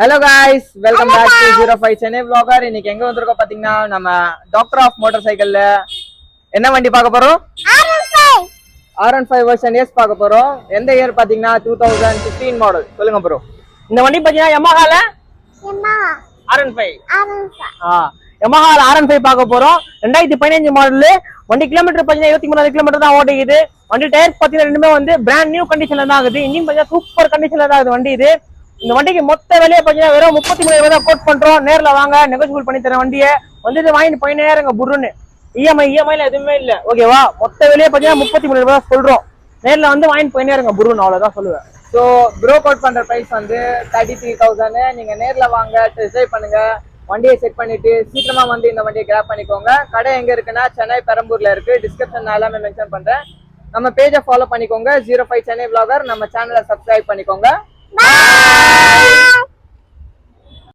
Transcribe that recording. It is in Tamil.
Hello guys, welcome back to 05 Chennai vlogger. இன்னைக்கு எங்க வந்திருக்கோம் பாத்தீங்கன்னா நம்ம டாக்டர் ஆஃப் மோட்டார் சைக்கிள்ல என்ன வண்டி பார்க்க போறோம்? R15 வெர்ஷன் S பார்க்க போறோம். எந்த இயர் பாத்தீங்கன்னா 2015 மாடல். சொல்லுங்க ப்ரோ. இந்த வண்டி பாத்தீங்கன்னா Yamahaல R15 Yamahaல R15 பார்க்க போறோம். 2015 மாடல். வண்டி கிலோமீட்டர் பாத்தீங்கன்னா 23 கிலோமீட்டர் தான் ஓடிக்குது. வண்டி டயர்ஸ் பாத்தீங்கன்னா ரெண்டுமே வந்து பிராண்ட் நியூ கண்டிஷன்ல தான் ஆகுது. இன்ஜின் பாத்தீங்கன்னா சூப்பர் கண்டிஷன்ல தான் ஆகுது வண்டி இது. இந்த வண்டிக்கு மொத்த விலையை பாத்தீங்கன்னா வெறும் 33,000 தான் கோட் பண்றோம். நேர்ல வாங்க, நெகோசியபிள் பண்ணி தர வண்டியை வந்து வாங்கிட்டு போயினேருங்க புருன்னு. இஎம்ஐல எதுவுமே இல்ல, ஓகேவா? மொத்த விலையை பாத்தீங்கன்னா 33,000 தான் சொல்றோம். நேர்ல வந்து வாங்கிட்டு போயினேருங்க புருன்னு, அவ்வளவுதான் சொல்லுவேன். ஸோ ப்ரோ கோட் பண்ற பிரைஸ் வந்து 33,000. நீங்க நேர்ல வாங்க, டிசைட் பண்ணுங்க, வண்டியை செட் பண்ணிட்டு சீக்கிரமா வந்து இந்த வண்டியை கிராப் பண்ணிக்கோங்க. கடை எங்க இருக்குன்னா சென்னை பெரம்பூர்ல இருக்கு. டிஸ்கிரிப்ஷன் நான் எல்லாமே மென்ஷன் பண்றேன். நம்ம பேஜை ஃபாலோ பண்ணிக்கோங்க, 05 சென்னை vlogger. நம்ம சேனலை சப்ஸ்கிரைப் பண்ணிக்கோங்க. Bye.